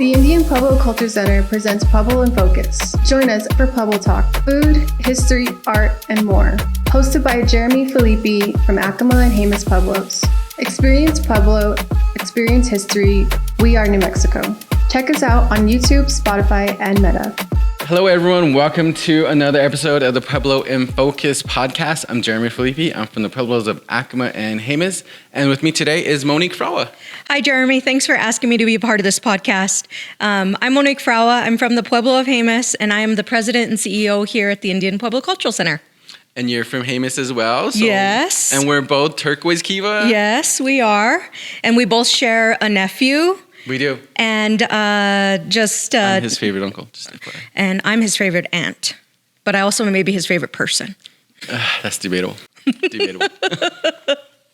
The Indian Pueblo Cultural Center presents Pueblo in Focus. Join us for Pueblo Talk, food, history, art, and more. Hosted by Jeremy Filippi from Acoma and Jemez Pueblos. Experience Pueblo, experience history. We are New Mexico. Check us out on YouTube, Spotify, and Meta. Hello, everyone. Welcome to another episode of the Pueblo in Focus podcast. I'm Jeremy Filippi. I'm from the Pueblos of Acoma and Jemez. And with me today is Monique Fragua. Hi, Jeremy. Thanks for asking me to be a part of this podcast. I'm Monique Fragua. I'm from the Pueblo of Jemez, and I am the president and CEO here at the Indian Pueblo Cultural Center. And you're from Jemez as well. So, yes. And we're both turquoise kiva. Yes, we are. And we both share a nephew. We do. And I'm his favorite uncle. And I'm his favorite aunt. But I also may be his favorite person. That's debatable.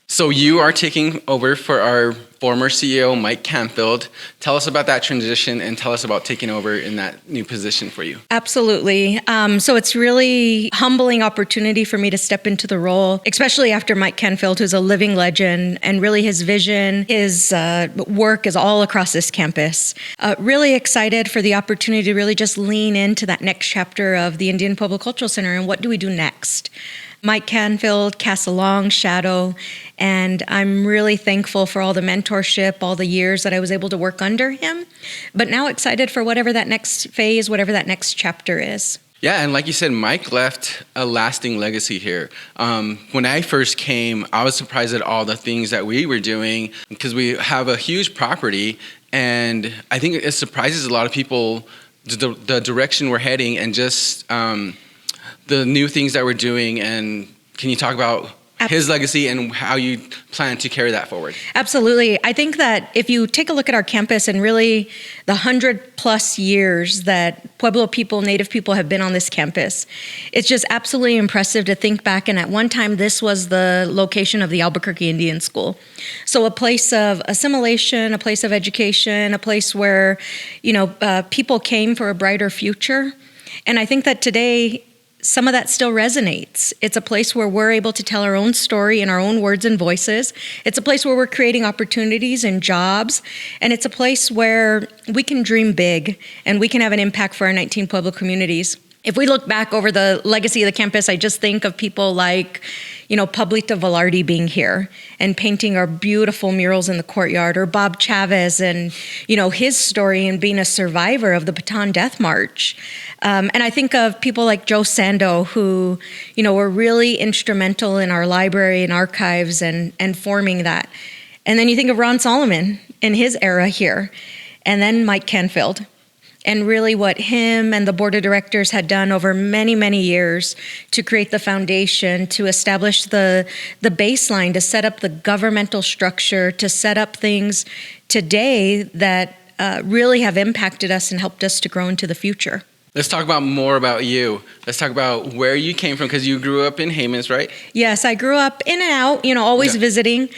So you are taking over for our former CEO, Mike Canfield. Tell us about that transition and tell us about taking over in that new position for you. Absolutely. So it's really humbling opportunity for me to step into the role, especially after Mike Canfield, who's a living legend, and really his vision, his work is all across this campus. Really excited for the opportunity to really just lean into that next chapter of the Indian Pueblo Cultural Center and what do we do next. Mike Canfield casts a long shadow, and I'm really thankful for all the mentorship, all the years that I was able to work under him, but now excited for whatever that next phase, whatever that next chapter is. Yeah, and like you said, Mike left a lasting legacy here. When I first came, I was surprised at all the things that we were doing because we have a huge property, and I think it surprises a lot of people the direction we're heading and just the new things that we're doing. And can you talk about his legacy and how you plan to carry that forward? Absolutely. I think that if you take a look at our campus and really the 100+ years that Pueblo people, Native people have been on this campus, it's just absolutely impressive to think back. And at one time, this was the location of the Albuquerque Indian School. So a place of assimilation, a place of education, a place where, people came for a brighter future. And I think that today, some of that still resonates. It's a place where we're able to tell our own story in our own words and voices. It's a place where we're creating opportunities and jobs. And it's a place where we can dream big and we can have an impact for our 19 Pueblo communities. If we look back over the legacy of the campus, I just think of people like, Pablito Velarde being here and painting our beautiful murals in the courtyard, or Bob Chavez and, his story and being a survivor of the Bataan Death March. And I think of people like Joe Sando, who, were really instrumental in our library and archives and forming that. And then you think of Ron Solomon in his era here, and then Mike Canfield. And really what him and the board of directors had done over many, many years to create the foundation, to establish the baseline, to set up the governmental structure, to set up things today that really have impacted us and helped us to grow into the future. Let's talk about more about you. Let's talk about where you came from, because you grew up in Jemez, right? Yes, I grew up in and out, always visiting.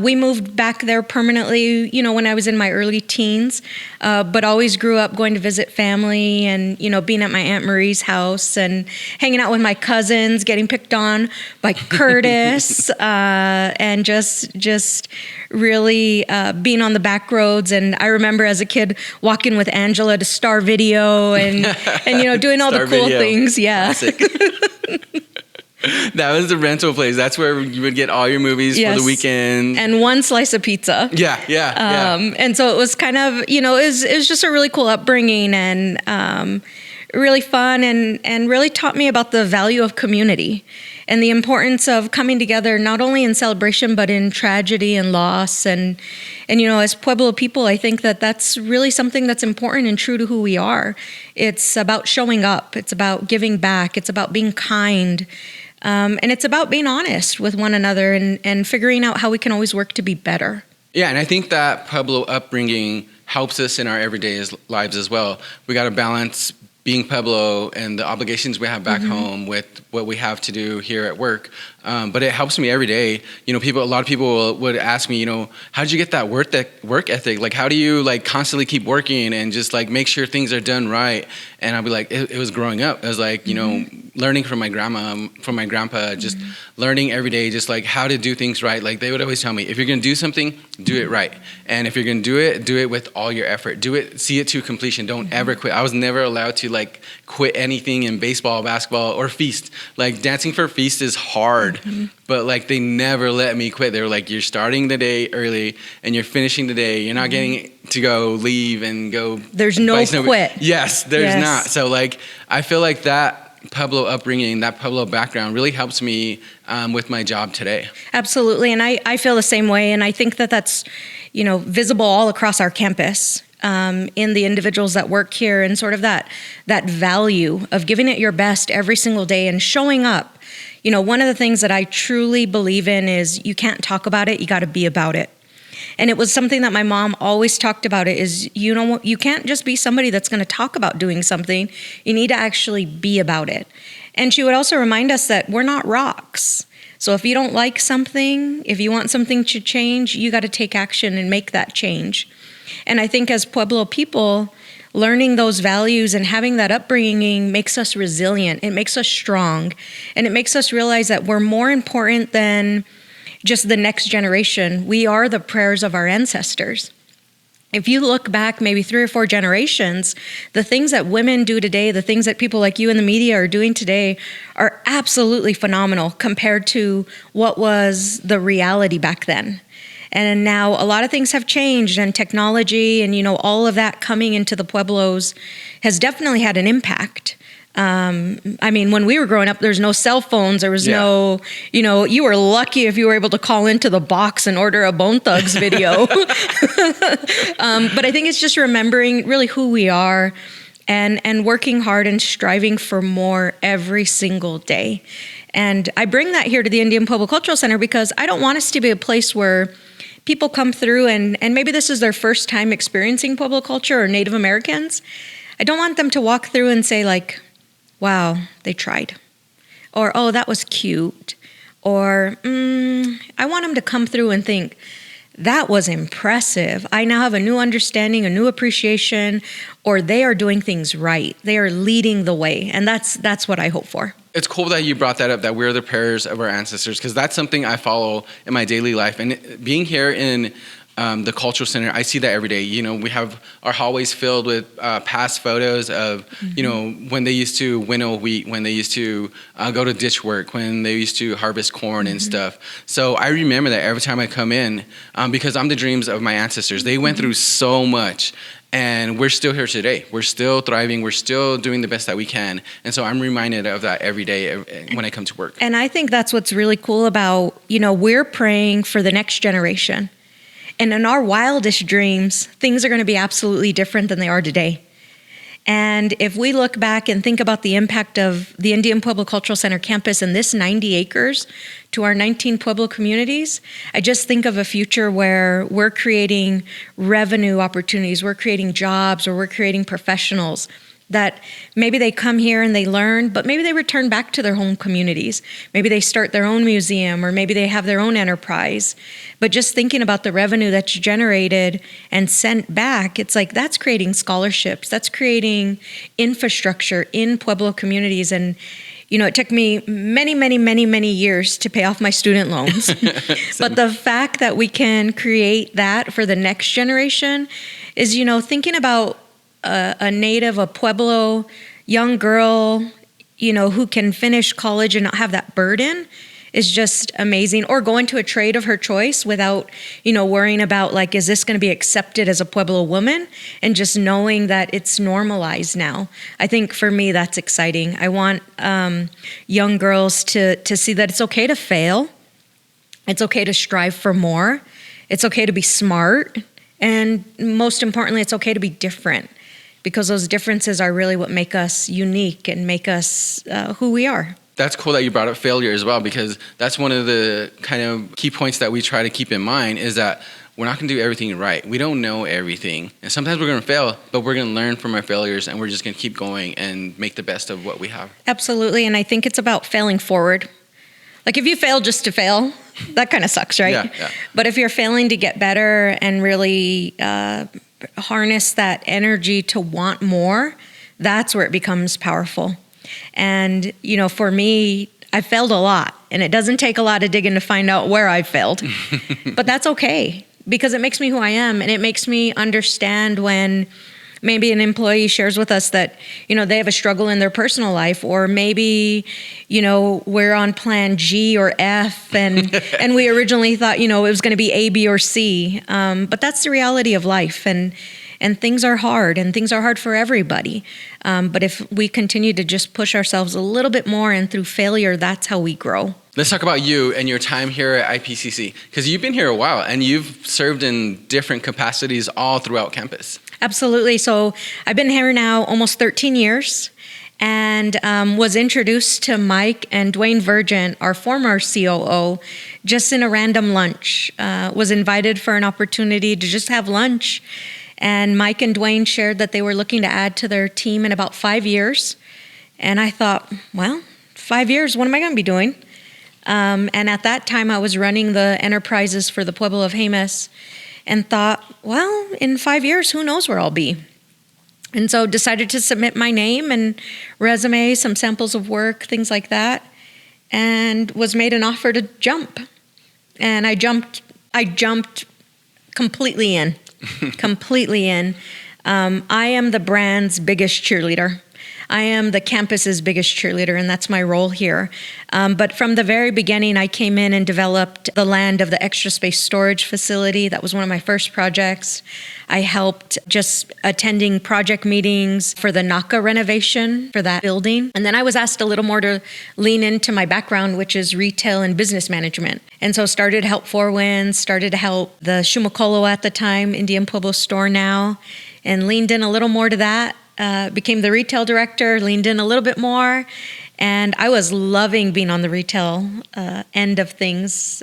We moved back there permanently, when I was in my early teens, but always grew up going to visit family and, being at my Aunt Marie's house and hanging out with my cousins, getting picked on by Curtis, and just really being on the back roads. And I remember as a kid walking with Angela to Star Video and doing all the cool things. Yeah. That was the rental place. That's where you would get all your movies for the weekend. And one slice of pizza. Yeah. And so it was kind of, it was just a really cool upbringing and really fun and really taught me about the value of community and the importance of coming together, not only in celebration, but in tragedy and loss. And as Pueblo people, I think that that's really something that's important and true to who we are. It's about showing up. It's about giving back. It's about being kind. And it's about being honest with one another and figuring out how we can always work to be better. Yeah, and I think that Pueblo upbringing helps us in our everyday lives as well. We got to balance being Pueblo and the obligations we have back home with what we have to do here at work. But it helps me every day. You know, a lot of people would ask me, you know, how did you get that work ethic? Like, how do you like constantly keep working and just like make sure things are done right? And I'll be like, it was growing up. It was like, you know, learning from my grandma, from my grandpa, just learning every day, just like how to do things right. Like they would always tell me, if you're going to do something, do it right. And if you're going to do it with all your effort. See it to completion. Don't ever quit. I was never allowed to like quit anything in baseball, basketball, or feast. Like dancing for feast is hard, but like they never let me quit. They were like, you're starting the day early and you're finishing the day. You're not getting to go leave and go. There's no quit. Yes, there's not. So like, I feel like that Pueblo upbringing, that Pueblo background really helps me with my job today. Absolutely. And I feel the same way. And I think that that's, you know, visible all across our campus in the individuals that work here, and sort of that value of giving it your best every single day and showing up. You know, one of the things that I truly believe in is you can't talk about it, you got to be about it. And it was something that my mom always talked about, it is, you know, you can't just be somebody that's going to talk about doing something. You need to actually be about it. And she would also remind us that we're not rocks. So if you don't like something, if you want something to change, you got to take action and make that change. And I think as Pueblo people, learning those values and having that upbringing makes us resilient. It makes us strong. And it makes us realize that we're more important than just the next generation. We are the prayers of our ancestors. If you look back maybe 3 or 4 generations, the things that women do today, the things that people like you in the media are doing today are absolutely phenomenal compared to what was the reality back then. And now a lot of things have changed, and technology and, you know, all of that coming into the Pueblos has definitely had an impact. I mean, when we were growing up, there's no cell phones. There was no, you know, you were lucky if you were able to call into the box and order a Bone Thugs video. But I think it's just remembering really who we are and working hard and striving for more every single day. And I bring that here to the Indian Pueblo Cultural Center because I don't want us to be a place where people come through and maybe this is their first time experiencing Pueblo culture, or Native Americans. I don't want them to walk through and say like, wow, they tried. Or, oh, that was cute. Or, I want them to come through and think, that was impressive. I now have a new understanding, a new appreciation, or they are doing things right. They are leading the way. And that's what I hope for. It's cool that you brought that up, that we're the prayers of our ancestors, because that's something I follow in my daily life. And being here in the Cultural Center, I see that every day. You know, we have our hallways filled with past photos of, you know, when they used to winnow wheat, when they used to go to ditch work, when they used to harvest corn and stuff. So I remember that every time I come in, because I'm the dreams of my ancestors. They went through so much. And we're still here today. We're still thriving. We're still doing the best that we can. And so I'm reminded of that every day when I come to work. And I think that's what's really cool about, you know, we're praying for the next generation. And in our wildest dreams, things are going to be absolutely different than they are today. And if we look back and think about the impact of the Indian Pueblo Cultural Center campus and this 90 acres to our 19 Pueblo communities, I just think of a future where we're creating revenue opportunities, we're creating jobs, or we're creating professionals that maybe they come here and they learn, but maybe they return back to their home communities. Maybe they start their own museum, or maybe they have their own enterprise. But just thinking about the revenue that's generated and sent back, it's like that's creating scholarships, that's creating infrastructure in Pueblo communities. And, you know, it took me many years to pay off my student loans. But the fact that we can create that for the next generation is, you know, thinking about a native, a Pueblo young girl, you know, who can finish college and not have that burden is just amazing. Or go into a trade of her choice without, you know, worrying about like, is this going to be accepted as a Pueblo woman? And just knowing that it's normalized now. I think for me, that's exciting. I want young girls to see that it's okay to fail. It's okay to strive for more. It's okay to be smart. And most importantly, it's okay to be different. Because those differences are really what make us unique and make us who we are. That's cool that you brought up failure as well, because that's one of the kind of key points that we try to keep in mind is that we're not going to do everything right. We don't know everything. And sometimes we're going to fail, but we're going to learn from our failures, and we're just going to keep going and make the best of what we have. Absolutely. And I think it's about failing forward. Like if you fail just to fail, that kind of sucks, right? Yeah. But if you're failing to get better and really harness that energy to want more, that's where it becomes powerful. And, for me, I failed a lot, and it doesn't take a lot of digging to find out where I failed. But that's okay, because it makes me who I am, and it makes me understand when maybe an employee shares with us that, they have a struggle in their personal life, or maybe, we're on plan G or F and we originally thought, it was going to be A, B, or C. But that's the reality of life. And things are hard, and things are hard for everybody. But if we continue to just push ourselves a little bit more, and through failure, that's how we grow. Let's talk about you and your time here at IPCC, because you've been here a while and you've served in different capacities all throughout campus. Absolutely. So I've been here now almost 13 years, and was introduced to Mike and Dwayne Virgin, our former COO, just in a random lunch. Was invited for an opportunity to just have lunch. And Mike and Dwayne shared that they were looking to add to their team in about 5 years. And I thought, well, 5 years, what am I going to be doing? And at that time, I was running the enterprises for the Pueblo of Jemez, and thought, well, in 5 years, who knows where I'll be? And so decided to submit my name and resume, some samples of work, things like that, and was made an offer to jump. And I jumped completely in. Completely in. I am the brand's biggest cheerleader. I am the campus's biggest cheerleader, and that's my role here. But from the very beginning, I came in and developed the land of the extra space storage facility. That was one of my first projects. I helped just attending project meetings for the NACA renovation for that building. And then I was asked a little more to lean into my background, which is retail and business management. And so started to help Four Winds, started to help the Shumacolo at the time, Indian Pueblo store now, and leaned in a little more to that. Became the retail director, leaned in a little bit more, and I was loving being on the retail end of things.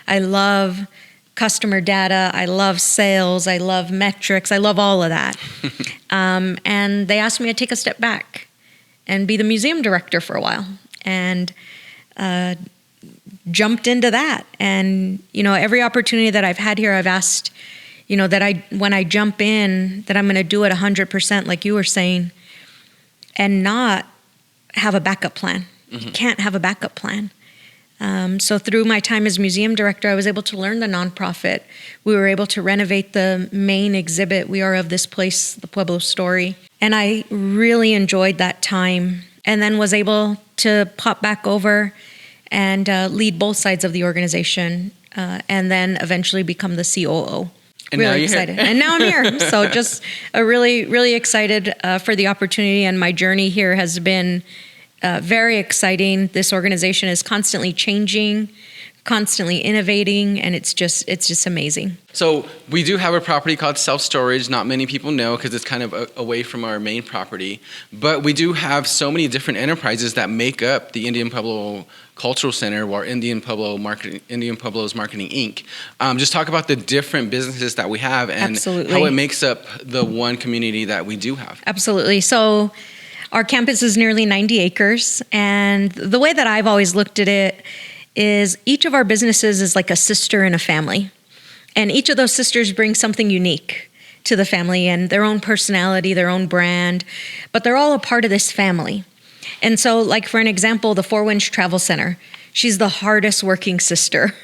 I love customer data, I love sales, I love metrics, I love all of that. And they asked me to take a step back and be the museum director for a while, and jumped into that. And, every opportunity that I've had here, I've asked, that when I jump in, that I'm going to do it 100%, like you were saying, and not have a backup plan. Mm-hmm. You can't have a backup plan. So through my time as museum director, I was able to learn the nonprofit. We were able to renovate the main exhibit, We Are of This Place, the Pueblo Story. And I really enjoyed that time, and then was able to pop back over and lead both sides of the organization, and then eventually become the COO. And really now you're excited. Here. And now I'm here. So just really, really excited for the opportunity. And my journey here has been very exciting. This organization is constantly changing, constantly innovating, and it's just amazing. So we do have a property called self-storage. Not many people know because it's kind of away from our main property. But we do have so many different enterprises that make up the Indian Pueblo Cultural Center, or Indian Pueblo's Marketing Inc. Just talk about the different businesses that we have and Absolutely. How it makes up the one community that we do have. Absolutely. So our campus is nearly 90 acres. And the way that I've always looked at it is each of our businesses is like a sister in a family. And each of those sisters brings something unique to the family and their own personality, their own brand, but they're all a part of this family. And so, like for an example, the Four Winds Travel Center, she's the hardest working sister.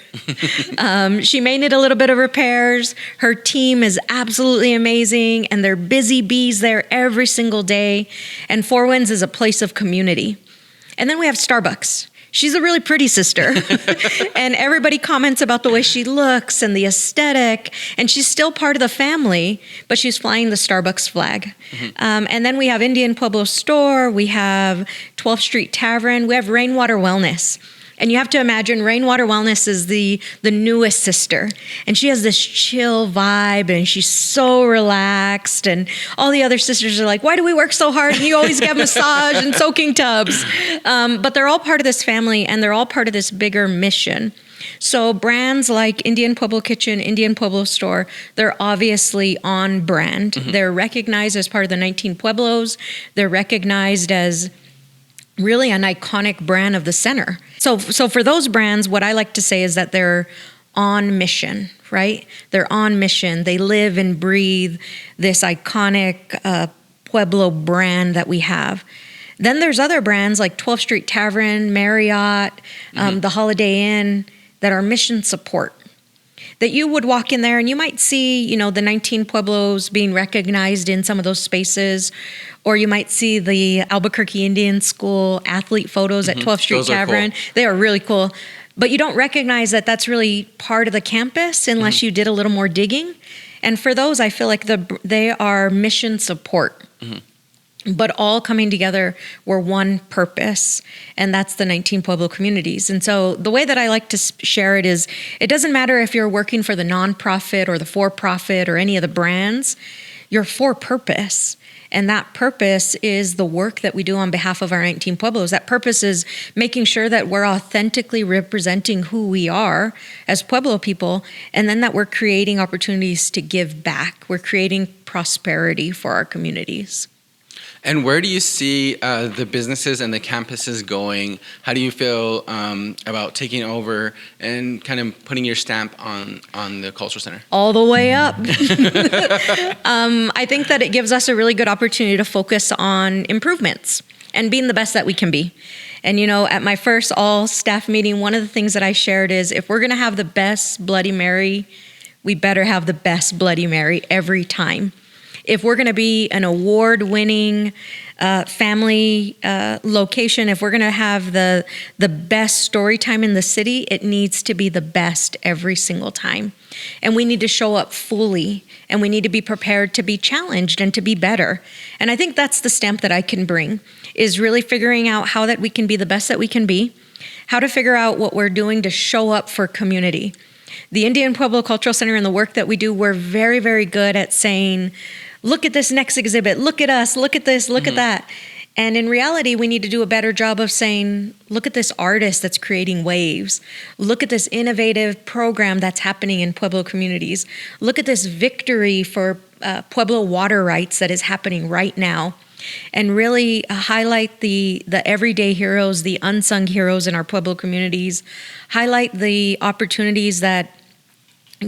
She may need a little bit of repairs. Her team is absolutely amazing, and they're busy bees there every single day. And Four Winds is a place of community. And then we have Starbucks. She's a really pretty sister. And everybody comments about the way she looks and the aesthetic. And she's still part of the family, but she's flying the Starbucks flag. Mm-hmm. And then we have Indian Pueblo Store. We have 12th Street Tavern. We have Rainwater Wellness. And you have to imagine Rainwater Wellness is the newest sister. And she has this chill vibe, and she's so relaxed. And all the other sisters are like, why do we work so hard? And you always get massage and soaking tubs. But they're all part of this family, and they're all part of this bigger mission. So brands like Indian Pueblo Kitchen, Indian Pueblo Store, they're obviously on brand. Mm-hmm. They're recognized as part of the 19 Pueblos. They're recognized as really an iconic brand of the center. So for those brands, what I like to say is that they're on mission, right? They're on mission. They live and breathe this iconic Pueblo brand that we have. Then there's other brands like 12th Street Tavern, Marriott, the Holiday Inn that are mission support. That you would walk in there and you might see, the 19 Pueblos being recognized in some of those spaces, or you might see the Albuquerque Indian School athlete photos at 12th Street Tavern. Cool. They are really cool. But you don't recognize that that's really part of the campus unless you did a little more digging. And for those, I feel like they are mission support. But all coming together were one purpose, and that's the 19 Pueblo communities. And so the way that I like to share it is, it doesn't matter if you're working for the nonprofit or the for-profit or any of the brands, you're for purpose. And that purpose is the work that we do on behalf of our 19 Pueblos. That purpose is making sure that we're authentically representing who we are as Pueblo people, and then that we're creating opportunities to give back. We're creating prosperity for our communities. And where do you see the businesses and the campuses going? How do you feel about taking over and kind of putting your stamp on the cultural center? All the way up. I think that it gives us a really good opportunity to focus on improvements and being the best that we can be. And, at my first all staff meeting, one of the things that I shared is, if we're going to have the best Bloody Mary, we better have the best Bloody Mary every time. If we're going to be an award-winning family location, if we're going to have the best story time in the city, it needs to be the best every single time. And we need to show up fully, and we need to be prepared to be challenged and to be better. And I think that's the stamp that I can bring, is really figuring out how that we can be the best that we can be, how to figure out what we're doing to show up for community. The Indian Pueblo Cultural Center and the work that we do, we're very, very good at saying, look at this next exhibit, look at us, look at this, look at that. And in reality, we need to do a better job of saying, look at this artist that's creating waves. Look at this innovative program that's happening in Pueblo communities. Look at this victory for Pueblo water rights that is happening right now. And really highlight the everyday heroes, the unsung heroes in our Pueblo communities. Highlight the opportunities that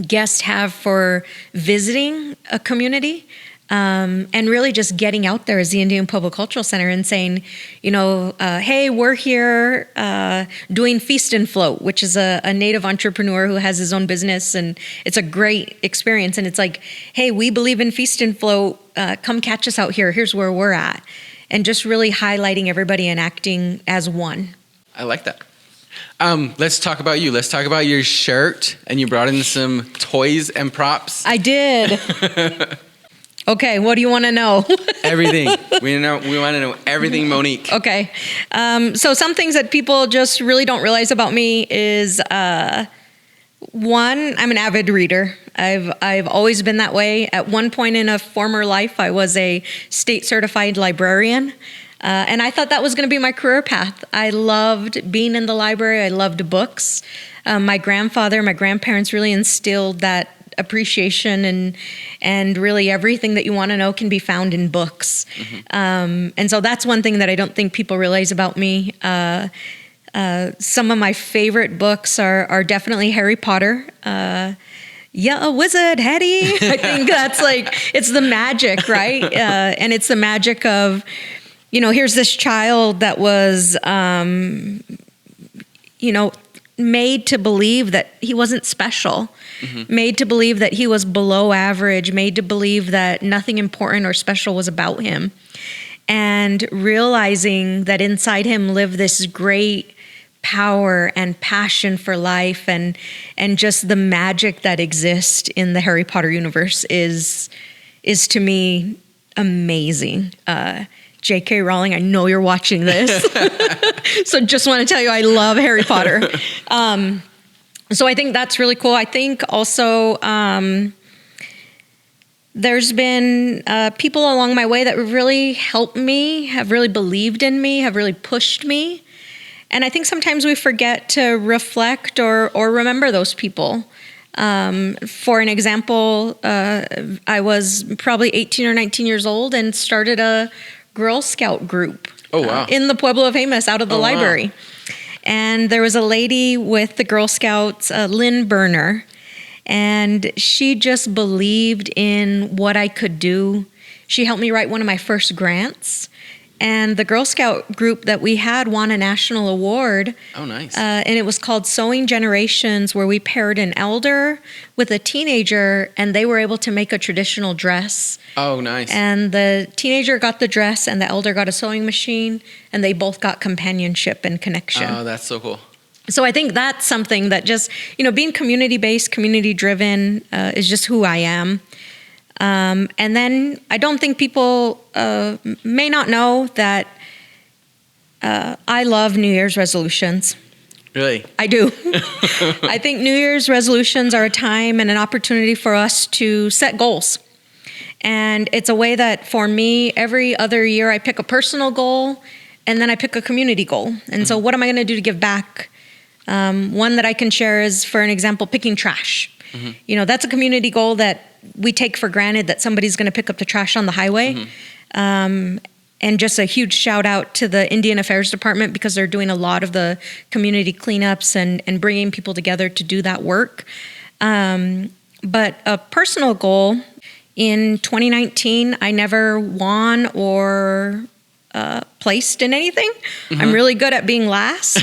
guests have for visiting a community. And really just getting out there as the Indian Pueblo Cultural Center and saying, hey, we're here doing Feast and Float, which is a native entrepreneur who has his own business, and it's a great experience. And it's like, hey, we believe in Feast and Float. Come catch us out here. Here's where we're at. And just really highlighting everybody and acting as one. I like that. Let's talk about you. Let's talk about your shirt. And you brought in some toys and props. I did. Okay, what do you want to know? Everything. We want to know everything, Monique. Okay. So some things that people just really don't realize about me is, one, I'm an avid reader. I've always been that way. At one point in a former life, I was a state certified librarian. And I thought that was going to be my career path. I loved being in the library. I loved books. My grandparents really instilled that appreciation and really everything that you want to know can be found in books. And so that's one thing that I don't think people realize about me. Some of my favorite books are definitely Harry Potter. A wizard, Hetty. I think that's it's the magic, right? And it's the magic of, here's this child that was, made to believe that he wasn't special, made to believe that he was below average, made to believe that nothing important or special was about him, and realizing that inside him lived this great power and passion for life, and just the magic that exists in the Harry Potter universe is to me amazing. J.K. Rowling, I know you're watching this. So just want to tell you, I love Harry Potter. So I think that's really cool. I think also there's been people along my way that really helped me, have really believed in me, have really pushed me. And I think sometimes we forget to reflect or remember those people. For an example, I was probably 18 or 19 years old and started a Girl Scout group. Oh, wow. In the Pueblo of Jemez, out of the library. Wow. And there was a lady with the Girl Scouts, Lynn Berner, and she just believed in what I could do. She helped me write one of my first grants. And the Girl Scout group that we had won a national award. Oh, nice. And it was called Sewing Generations, where we paired an elder with a teenager, and they were able to make a traditional dress. Oh, nice. And the teenager got the dress, and the elder got a sewing machine, and they both got companionship and connection. Oh, that's so cool. So I think that's something that just, being community-based, community-driven is just who I am. And then I don't think people may not know that I love New Year's resolutions. Really? I do. I think New Year's resolutions are a time and an opportunity for us to set goals. And it's a way that for me, every other year I pick a personal goal and then I pick a community goal. And so what am I going to do to give back? One that I can share is, for an example, picking trash. Mm-hmm. That's a community goal that we take for granted, that somebody's going to pick up the trash on the highway. Mm-hmm. And just a huge shout out to the Indian Affairs Department, because they're doing a lot of the community cleanups and bringing people together to do that work. But a personal goal, in 2019, I never won or placed in anything. Mm-hmm. I'm really good at being last.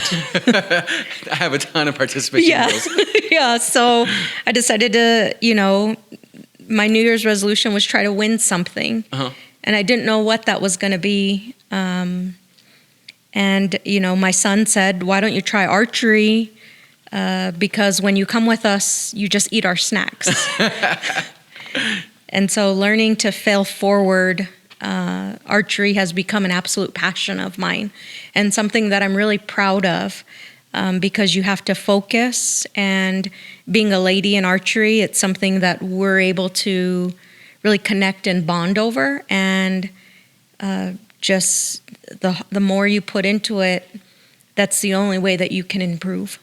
I have a ton of participation goals. Yeah, so I decided to, my New Year's resolution was try to win something. Uh-huh. And I didn't know what that was going to be. And, my son said, why don't you try archery? Because when you come with us, you just eat our snacks. And so learning to fail forward, archery has become an absolute passion of mine, and something that I'm really proud of, because you have to focus. And being a lady in archery, it's something that we're able to really connect and bond over. And just the more you put into it, that's the only way that you can improve.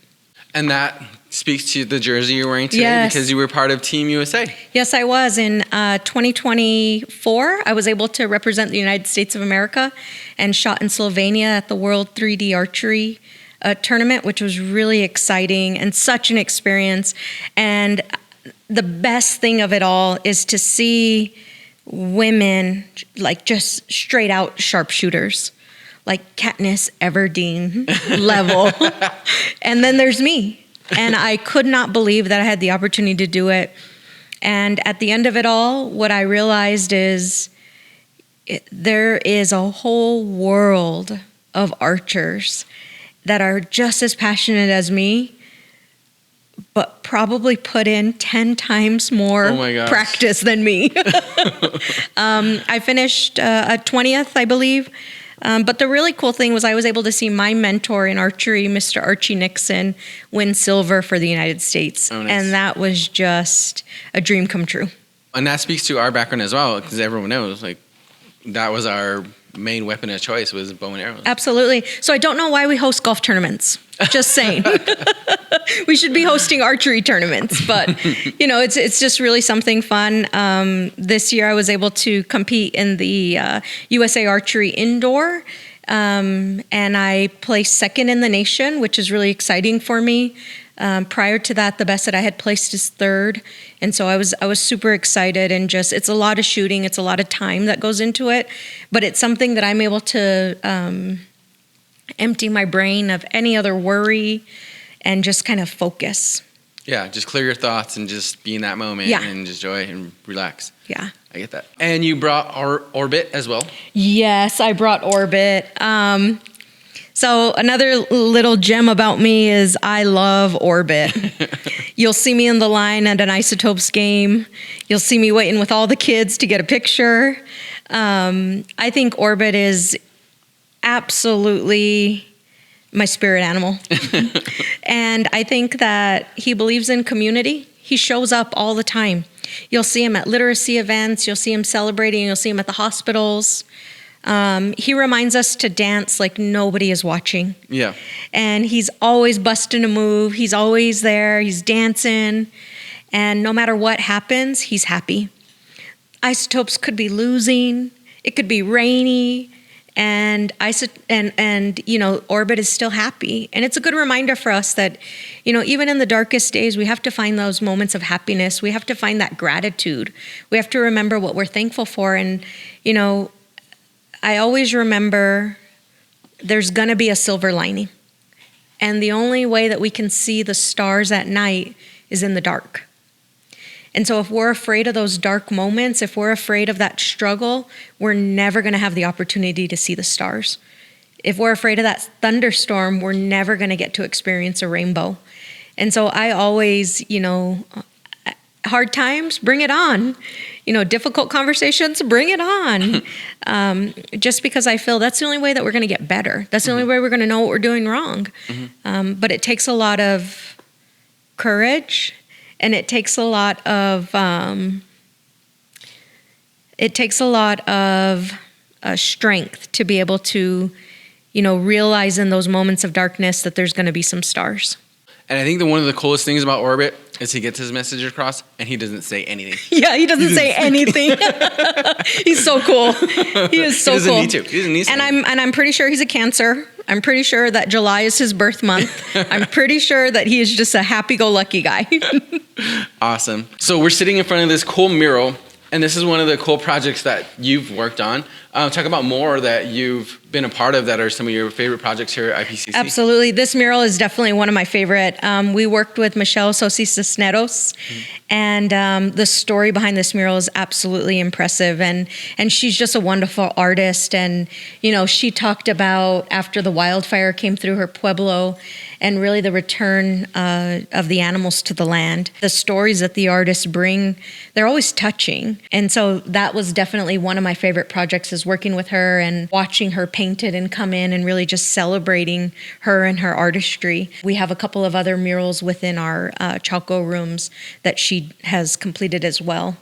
And that speaks to the jersey you're wearing today, yes. Because you were part of Team USA. Yes, I was. In 2024, I was able to represent the United States of America and shot in Slovenia at the World 3D Archery tournament, which was really exciting and such an experience. And the best thing of it all is to see women, like, just straight out sharpshooters, like Katniss Everdeen level. And then there's me. And I could not believe that I had the opportunity to do it. And at the end of it all, what I realized is there is a whole world of archers that are just as passionate as me, but probably put in 10 times more practice than me. I finished 20th, I believe. But the really cool thing was I was able to see my mentor in archery, Mr. Archie Nixon, win silver for the United States. Oh, nice. And that was just a dream come true. And that speaks to our background as well, because everyone knows, like, that was our main weapon of choice, was bow and arrows. Absolutely. So I don't know why we host golf tournaments. Just saying. We should be hosting archery tournaments, but it's just really something fun. This year I was able to compete in the USA Archery Indoor, and I placed second in the nation, which is really exciting for me. Prior to that, the best that I had placed is third. And so I was super excited, and just, it's a lot of shooting. It's a lot of time that goes into it, but it's something that I'm able to empty my brain of any other worry and just kind of focus. Yeah, just clear your thoughts and just be in that moment and just enjoy and relax. Yeah. I get that. And you brought Orbit as well? Yes, I brought Orbit. So another little gem about me is I love Orbit. You'll see me in the line at an Isotopes game. You'll see me waiting with all the kids to get a picture. I think Orbit is absolutely my spirit animal. And I think that he believes in community. He shows up all the time. You'll see him at literacy events. You'll see him celebrating. You'll see him at the hospitals. He reminds us to dance like nobody is watching. Yeah. And he's always busting a move. He's always there. He's dancing. And no matter what happens, he's happy. Isotopes could be losing. It could be rainy. And Orbit is still happy. And it's a good reminder for us that, even in the darkest days, we have to find those moments of happiness. We have to find that gratitude. We have to remember what we're thankful for. And, I always remember there's going to be a silver lining. And the only way that we can see the stars at night is in the dark. And so if we're afraid of those dark moments, if we're afraid of that struggle, we're never going to have the opportunity to see the stars. If we're afraid of that thunderstorm, we're never going to get to experience a rainbow. And so I always, hard times, bring it on. Difficult conversations, bring it on. Just because I feel that's the only way that we're going to get better. That's the only way we're going to know what we're doing wrong. But it takes a lot of courage. And it takes a lot of strength to be able to, realize in those moments of darkness that there's going to be some stars. And I think one of the coolest things about Orbit is he gets his message across and he doesn't say anything. Yeah, he doesn't say anything. He's so cool. He is so cool. He doesn't need to. He doesn't need to. And I'm pretty sure he's a Cancer. I'm pretty sure that July is his birth month. I'm pretty sure that he is just a happy-go-lucky guy. Awesome. So we're sitting in front of this cool mural, and this is one of the cool projects that you've worked on. Talk about more that you've been a part of that are some of your favorite projects here at IPCC. Absolutely. This mural is definitely one of my favorite. We worked with Michelle Sosi Cisneros, and the story behind this mural is absolutely impressive. And she's just a wonderful artist. And, she talked about after the wildfire came through her pueblo and really the return of the animals to the land. The stories that the artists bring, they're always touching. And so that was definitely one of my favorite projects, is working with her and watching her painted and come in and really just celebrating her and her artistry. We have a couple of other murals within our Chalco rooms that she has completed as well.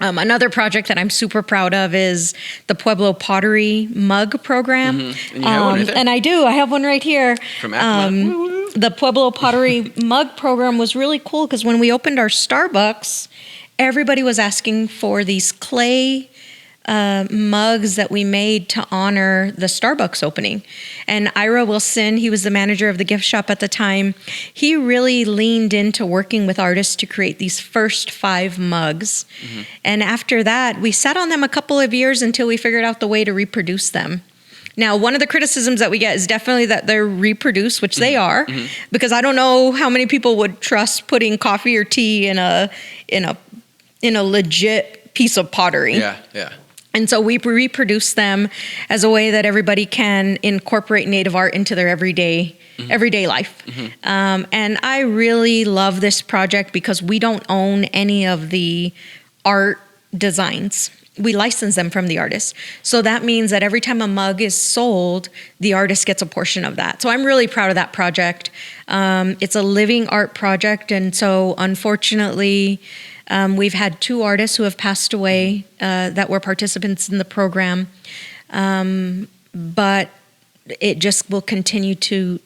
Another project that I'm super proud of is the Pueblo Pottery Mug Program. And you have one right there. And I do. I have one right here. From Acma. The Pueblo Pottery Mug Program was really cool because when we opened our Starbucks, everybody was asking for these clay mugs that we made to honor the Starbucks opening. And Ira Wilson, he was the manager of the gift shop at the time, he really leaned into working with artists to create these first 5 mugs. And after that, we sat on them a couple of years until we figured out the way to reproduce them. Now, one of the criticisms that we get is definitely that they're reproduced, which they are, because I don't know how many people would trust putting coffee or tea in a legit piece of pottery. Yeah. And so we reproduce them as a way that everybody can incorporate Native art into their everyday life. And I really love this project because we don't own any of the art designs. We license them from the artist. So that means that every time a mug is sold, the artist gets a portion of that. So I'm really proud of that project. It's a living art project. And so unfortunately, we've had 2 artists who have passed away that were participants in the program, but it just will continue to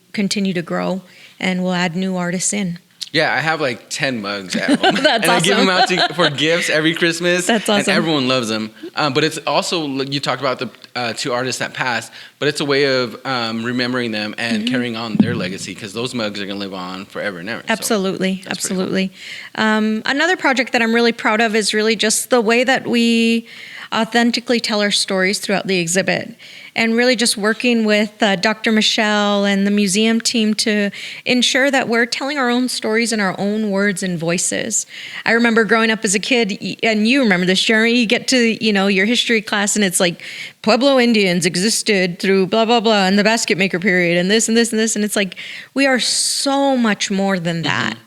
grow, and we'll add new artists in. Yeah, I have like 10 mugs at home. That's and awesome. I give them out for gifts every Christmas. That's awesome. And everyone loves them. But it's also, you talked about the 2 artists that passed, but it's a way of remembering them and carrying on their legacy, because those mugs are going to live on forever and ever. Absolutely. So Absolutely. Cool. Another project that I'm really proud of is really just the way that we authentically tell our stories throughout the exhibit, and really just working with Dr. Michelle and the museum team to ensure that we're telling our own stories in our own words and voices. I remember growing up as a kid, and you remember this, Jeremy, you get to, your history class and it's like Pueblo Indians existed through blah, blah, blah, and the basket maker period and this and this and this. And it's like, we are so much more than that.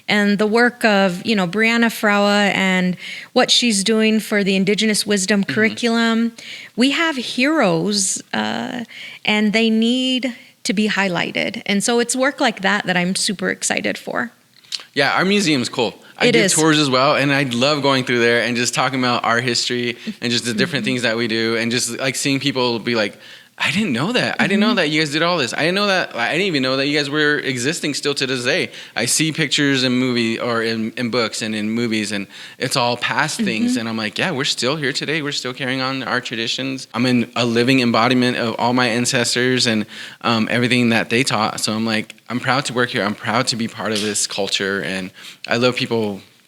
And the work of, Brianna Fragua and what she's doing for the Indigenous Wisdom curriculum, we have heroes and they need to be highlighted. And so it's work like that that I'm super excited for. Yeah, our museum's cool. I give tours as well, and I love going through there and just talking about our history and just the different things that we do, and just like seeing people be like, I didn't know that. I didn't know that you guys did all this. I didn't know that. I didn't even know that you guys were existing still to this day. I see pictures in movie or in books and in movies, and it's all past things. And I'm like, yeah, we're still here today. We're still carrying on our traditions. I'm in a living embodiment of all my ancestors and everything that they taught. So I'm like, I'm proud to work here. I'm proud to be part of this culture, and I love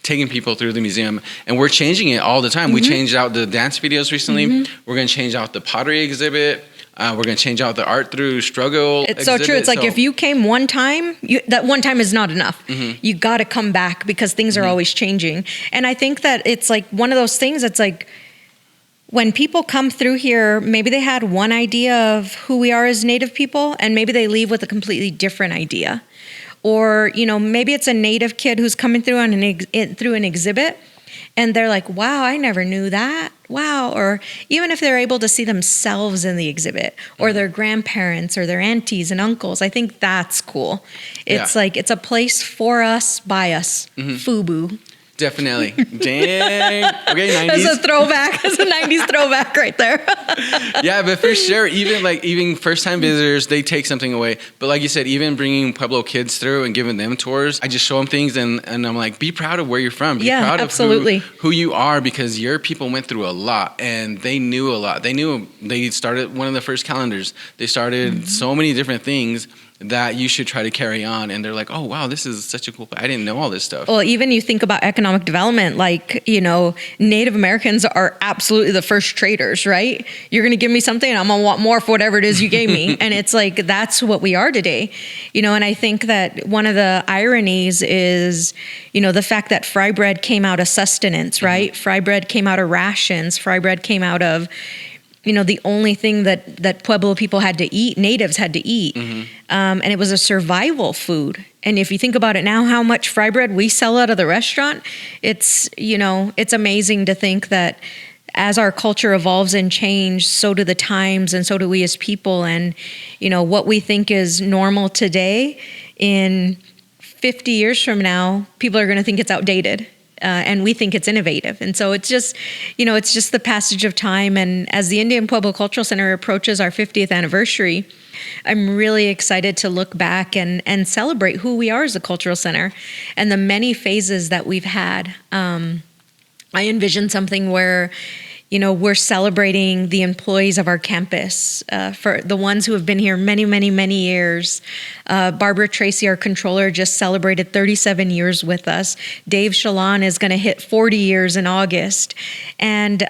taking people through the museum, and we're changing it all the time. We changed out the dance videos recently. We're going to change out the pottery exhibit. We're going to change out the art through struggle. It's exhibit. so true. It's like if you came one time, that one time is not enough. You got to come back because things are always changing. And I think that it's like one of those things. It's like when people come through here, maybe they had one idea of who we are as Native people, and maybe they leave with a completely different idea. Or, maybe it's a Native kid who's coming through through an exhibit, and they're like, wow, I never knew that. Wow. Or even if they're able to see themselves in the exhibit, or their grandparents or their aunties and uncles, I think that's cool. It's like, it's a place for us, by us, FUBU. Definitely. Dang. Okay, 90s. That's a throwback. That's a 90s throwback right there. Yeah, but for sure, even first-time visitors, they take something away. But like you said, even bringing Pueblo kids through and giving them tours, I just show them things, and I'm like, be proud of where you're from. Be proud of who you are, because your people went through a lot, and they knew a lot. They started one of the first calendars. They started so many different things that you should try to carry on. And they're like, oh, wow, this is such a cool place. I didn't know all this stuff. Well, even you think about economic development, like, Native Americans are absolutely the first traders, right? You're going to give me something and I'm going to want more for whatever it is you gave me. And it's like, that's what we are today. And I think that one of the ironies is, the fact that fry bread came out of sustenance, right? Fry bread came out of rations. Fry bread came out of, the only thing that Pueblo people had to eat, natives had to eat. And it was a survival food. And if you think about it now, how much fry bread we sell out of the restaurant, it's amazing to think that as our culture evolves and changes, so do the times and so do we as people. And, what we think is normal today, in 50 years from now, people are going to think it's outdated. And we think it's innovative. And so it's just, it's just the passage of time. And as the Indian Pueblo Cultural Center approaches our 50th anniversary, I'm really excited to look back and celebrate who we are as a cultural center and the many phases that we've had. I envision something where, we're celebrating the employees of our campus, for the ones who have been here many, many, many years. Barbara Tracy, our controller, just celebrated 37 years with us. Dave Shalon is going to hit 40 years in August. And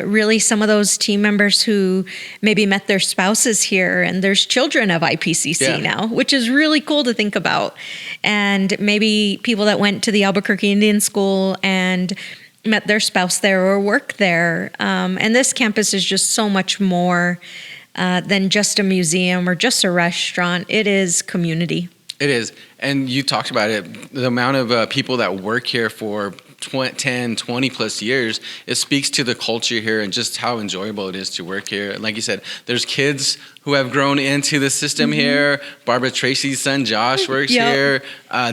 really some of those team members who maybe met their spouses here, and there's children of IPCC now, which is really cool to think about. And maybe people that went to the Albuquerque Indian School and met their spouse there or work there. And this campus is just so much more than just a museum or just a restaurant. It is community. It is. And you talked about it, the amount of people that work here for 10, 20 plus years, it speaks to the culture here and just how enjoyable it is to work here. And like you said, there's kids who have grown into the system here. Barbara Tracy's son, Josh, works here.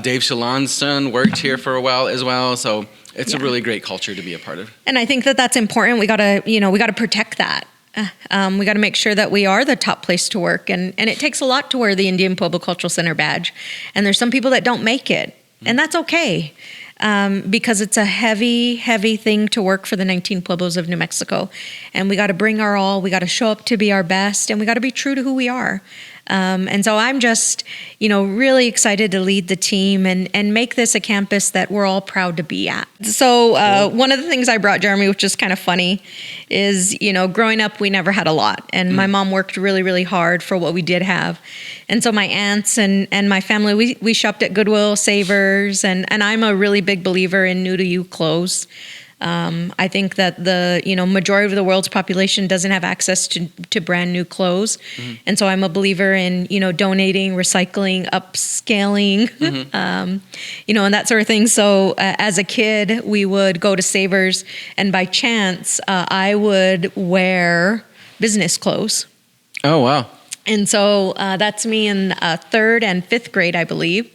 Dave Shalon's son worked here for a while as well. So it's a really great culture to be a part of. And I think that that's important. We got to protect that. We got to make sure that we are the top place to work. And it takes a lot to wear the Indian Pueblo Cultural Center badge. And there's some people that don't make it. And that's okay. Because it's a heavy, heavy thing to work for the 19 Pueblos of New Mexico. And we got to bring our all. We got to show up to be our best. And we got to be true to who we are. And so I'm just, really excited to lead the team and make this a campus that we're all proud to be at. So one of the things I brought Jeremy, which is kind of funny, is, growing up, we never had a lot. And my mom worked really, really hard for what we did have. And so my aunts and my family, we shopped at Goodwill, Savers, and I'm a really big believer in new-to-you clothes. I think that the majority of the world's population doesn't have access to brand new clothes, and so I'm a believer in donating, recycling, upscaling, and that sort of thing. So as a kid, we would go to Savers, and by chance, I would wear business clothes. Oh wow! And so that's me in third and fifth grade, I believe.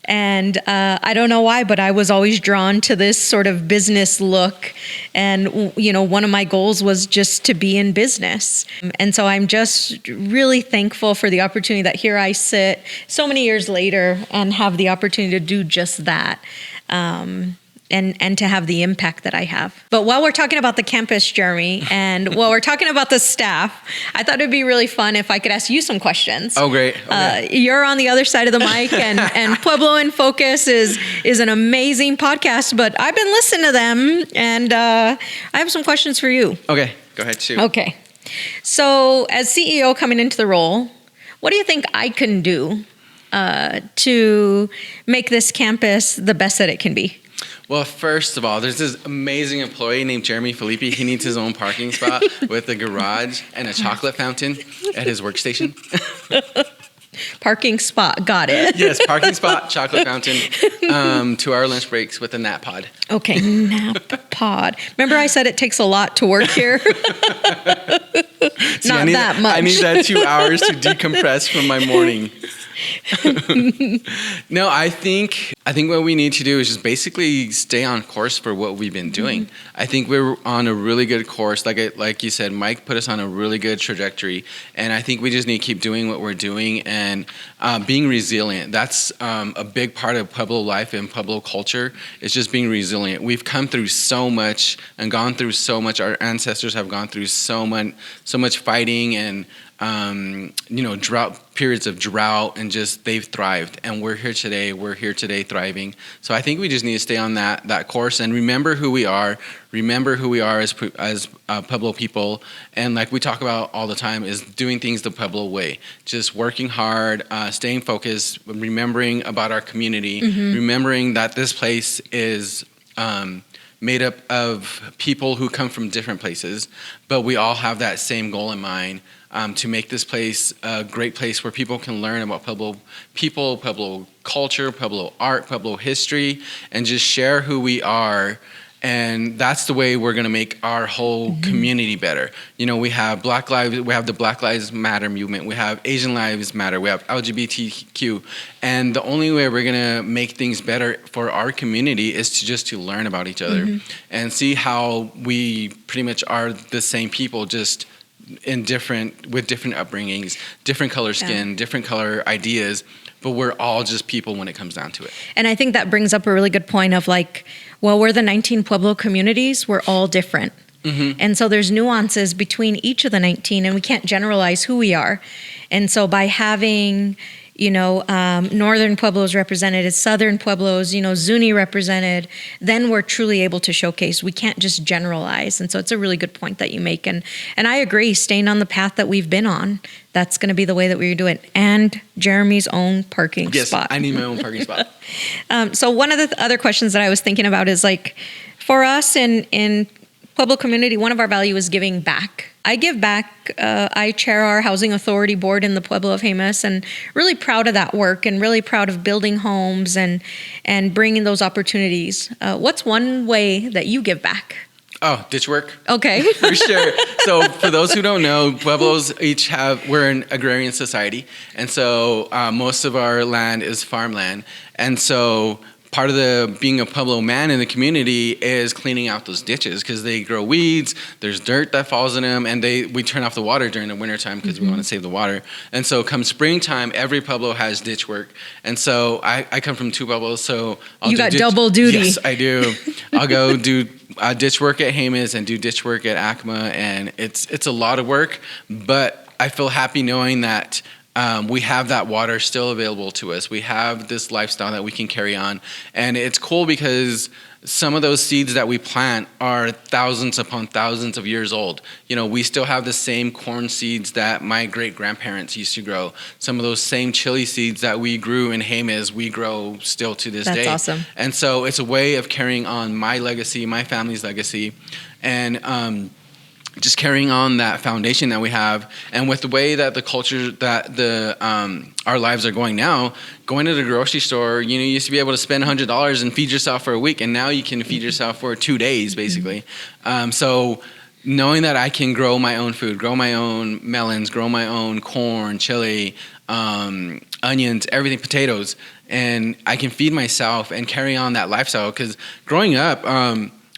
And I don't know why, but I was always drawn to this sort of business look. And, one of my goals was just to be in business. And so I'm just really thankful for the opportunity that here I sit so many years later and have the opportunity to do just that. And to have the impact that I have. But while we're talking about the campus, Jeremy, and while we're talking about the staff, I thought it'd be really fun if I could ask you some questions. Oh, great. Okay. You're on the other side of the mic, and Pueblo in Focus is an amazing podcast, but I've been listening to them, and I have some questions for you. Okay, go ahead, shoot. Okay. So as CEO coming into the role, what do you think I can do to make this campus the best that it can be? Well, first of all, there's this amazing employee named Jeremy Filippi. He needs his own parking spot with a garage and a chocolate fountain at his workstation. Parking spot, got it. Yes, parking spot, chocolate fountain, 2 hour lunch breaks with a nap pod. Okay, nap pod. Remember I said it takes a lot to work here? See, Not that much. I need that 2 hours to decompress from my morning. No, I think what we need to do is just basically stay on course for what we've been doing. I think we're on a really good course. Like you said, Mike put us on a really good trajectory, and I think we just need to keep doing what we're doing and being resilient. That's a big part of Pueblo life and Pueblo culture. Is just being resilient. We've come through so much and gone through so much. Our ancestors have gone through so much fighting and periods of drought, and just they've thrived, and we're here today thriving. So I think we just need to stay on that course and remember who we are as Pueblo people, and like we talk about all the time, is doing things the Pueblo way, just working hard, staying focused, remembering about our community, remembering that this place is made up of people who come from different places, but we all have that same goal in mind, to make this place a great place where people can learn about Pueblo people, Pueblo culture, Pueblo art, Pueblo history, and just share who we are. And that's the way we're going to make our whole community better. We have the Black Lives Matter movement, we have Asian Lives Matter, we have LGBTQ, and the only way we're going to make things better for our community is to learn about each other and see how we pretty much are the same people, just with different upbringings, different color skin, different color ideas, but we're all just people when it comes down to it. And I think that brings up a really good point of we're the 19 Pueblo communities, we're all different. And so there's nuances between each of the 19, and we can't generalize who we are. And so by having Northern Pueblos represented, Southern Pueblos, Zuni represented, then we're truly able to showcase. We can't just generalize. And so it's a really good point that you make. And I agree, staying on the path that we've been on, that's going to be the way that we do it. And Jeremy's own parking spot. Yes, I need my own parking spot. So one of the other questions that I was thinking about is for us in Pueblo community, one of our values is giving back. I give back. I chair our housing authority board in the Pueblo of Jemez, and really proud of that work, and really proud of building homes and bringing those opportunities. What's one way that you give back? Oh, ditch work. Okay. For sure. So for those who don't know, Pueblos we're an agrarian society, and so most of our land is farmland, and so part of being a Pueblo man in the community is cleaning out those ditches, because they grow weeds, there's dirt that falls in them, and we turn off the water during the wintertime because we want to save the water. And so come springtime, every Pueblo has ditch work. And so I come from 2 Pueblos, so You got double duty. Yes, I do. I'll go do ditch work at Jemez and do ditch work at Acoma, and it's a lot of work, but I feel happy knowing that we have that water still available to us. We have this lifestyle that we can carry on. And it's cool because some of those seeds that we plant are thousands upon thousands of years old. We still have the same corn seeds that my great-grandparents used to grow. Some of those same chili seeds that we grew in Jemez, we grow still to this day. That's awesome. And so it's a way of carrying on my legacy, my family's legacy, and just carrying on that foundation that we have. And with the way that the culture, that our lives are going now, going to the grocery store, you used to be able to spend $100 and feed yourself for a week, and now you can feed yourself for 2 days, basically. So knowing that I can grow my own food, grow my own melons, grow my own corn, chili, onions, everything, potatoes, and I can feed myself and carry on that lifestyle. Because growing up,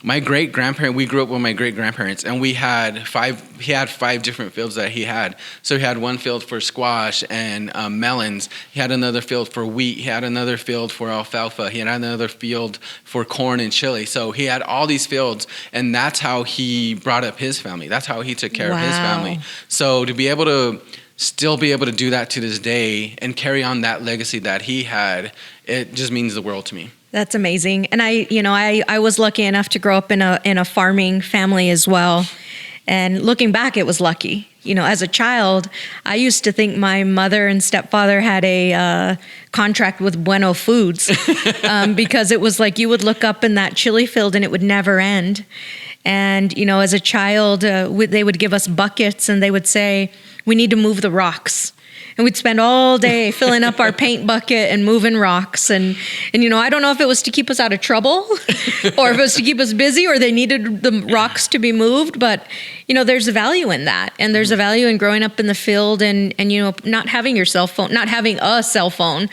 my we grew up with my great-grandparents, and he had 5 different fields that he had. So he had one field for squash and melons. He had another field for wheat. He had another field for alfalfa. He had another field for corn and chili. So he had all these fields, and that's how he brought up his family. That's how he took care of his family. So to be able to still be able to do that to this day and carry on that legacy that he had, it just means the world to me. That's amazing. And I was lucky enough to grow up in a farming family as well. And looking back, it was lucky. As a child, I used to think my mother and stepfather had a contract with Bueno Foods because it was like you would look up in that chili field and it would never end. And, as a child, they would give us buckets and they would say, we need to move the rocks. And we'd spend all day filling up our paint bucket and moving rocks. And I don't know if it was to keep us out of trouble or if it was to keep us busy or they needed the rocks to be moved. But, there's a value in that. And there's a value in growing up in the field and not having your cell phone, not having a cell phone.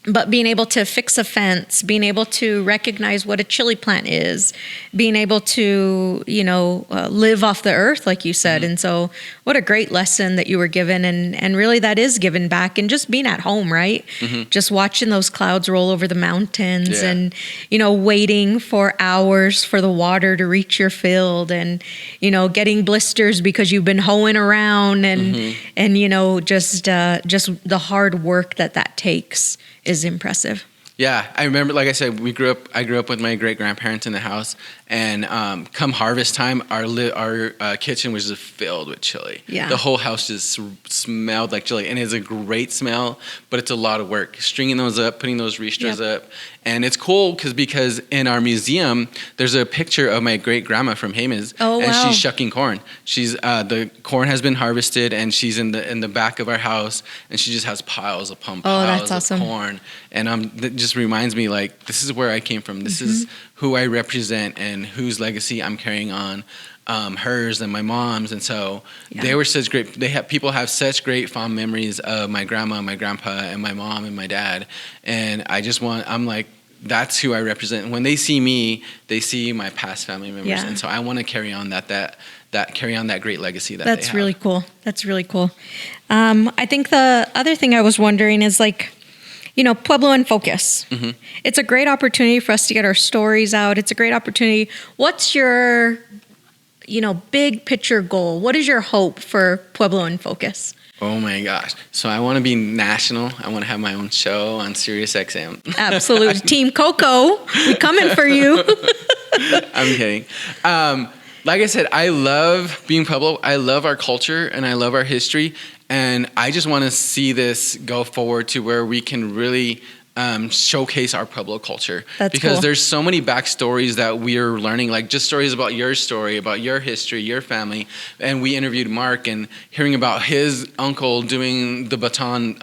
But being able to fix a fence, being able to recognize what a chili plant is, being able to, live off the earth, like you said. And so what a great lesson that you were given. And really that is given back and just being at home, right? Just watching those clouds roll over the mountains and, waiting for hours for the water to reach your field and, getting blisters because you've been hoeing around and just the hard work that takes is impressive. Yeah, I remember, like I said, I grew up with my great-grandparents in the house, and come harvest time, our kitchen was just filled with chili. Yeah. The whole house just smelled like chili, and it's a great smell, but it's a lot of work. Stringing those up, putting those ristras up, and it's cool because in our museum, there's a picture of my great-grandma from Jemez, and she's shucking corn. She's the corn has been harvested, and she's in the back of our house, and she just has piles upon piles of corn, and that just reminds me, like, this is where I came from. This is who I represent and whose legacy I'm carrying on, hers and my mom's. And so they were such great, people have such great fond memories of my grandma, my grandpa, and my mom and my dad. And I'm like, that's who I represent. When they see me, they see my past family members. Yeah. And so I want to carry on that carry on that great legacy that they have. That's really cool. That's really cool. I think the other thing I was wondering is, like, Pueblo in Focus. It's a great opportunity for us to get our stories out. It's a great opportunity. What's your, big picture goal? What is your hope for Pueblo in Focus? Oh my gosh. So I want to be national. I want to have my own show on Sirius XM. Absolutely. Team Coco, we coming for you. I'm kidding. Like I said, I love being Pueblo. I love our culture and I love our history. And I just want to see this go forward to where we can really showcase our Pueblo culture. Because cool. There's so many backstories that we're learning, like just stories about your story, about your history, your family. And we interviewed Mark and hearing about his uncle doing the baton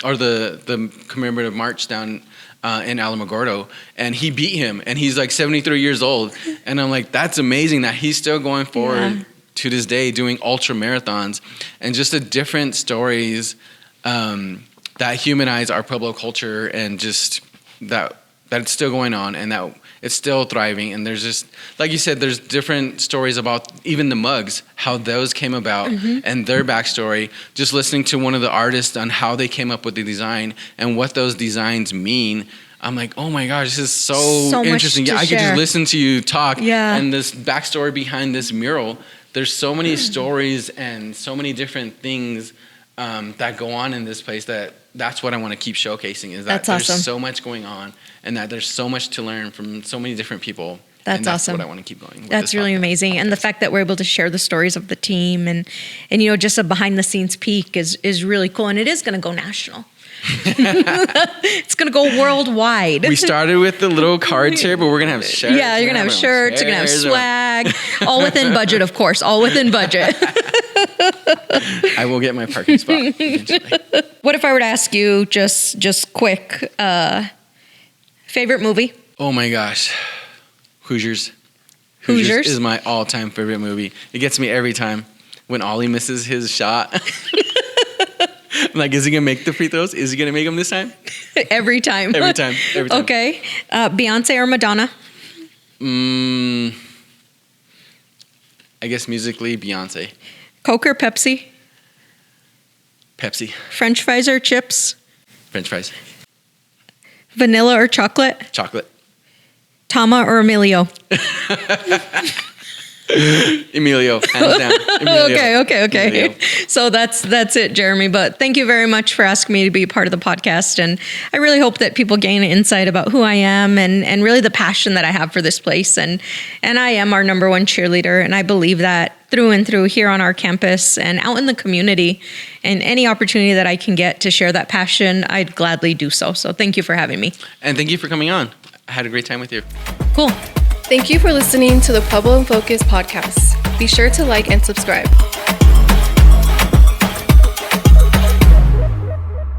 or the commemorative march down in Alamogordo, and he beat him, and he's like 73 years old. And I'm like, that's amazing that he's still going forward to this day doing ultra marathons and just the different stories that humanize our Pueblo culture, and just that it's still going on and that it's still thriving. And there's just, like you said, there's different stories about even the mugs, how those came about and their backstory. Just listening to one of the artists on how they came up with the design and what those designs mean. I'm like, oh my gosh, this is so interesting. I could just listen to you talk and this backstory behind this mural. There's so many stories and so many different things that go on in this place that's what I want to keep showcasing, is that there's so much going on and that there's so much to learn from so many different people. That's awesome. What I want to keep going with. That's really amazing. And the fact that we're able to share the stories of the team and just a behind the scenes peek is really cool. And it is going to go national. It's going to go worldwide. We started with the little cards here, but we're going to have shirts. Yeah, you're going to have shirts. You're going to have swag. All within budget, of course. All within budget. I will get my parking spot eventually. What if I were to ask you just quick, favorite movie? Oh my gosh. Hoosiers. Hoosiers is my all-time favorite movie. It gets me every time when Ollie misses his shot. Like, is he gonna make the free throws? Is he gonna make them this time? Every time. Every time. Okay. Beyonce or Madonna? I guess musically, Beyonce. Coke or Pepsi? Pepsi. French fries or chips? French fries. Vanilla or chocolate? Chocolate. Tama or Emilio? Emilio, hands down. Emilio. Okay. Emilio. So that's it, Jeremy. But thank you very much for asking me to be part of the podcast. And I really hope that people gain insight about who I am and really the passion that I have for this place. And I am our number one cheerleader. And I believe that through and through here on our campus and out in the community, and any opportunity that I can get to share that passion, I'd gladly do so. So thank you for having me. And thank you for coming on. I had a great time with you. Cool. Thank you for listening to the Pueblo in Focus podcast. Be sure to like and subscribe.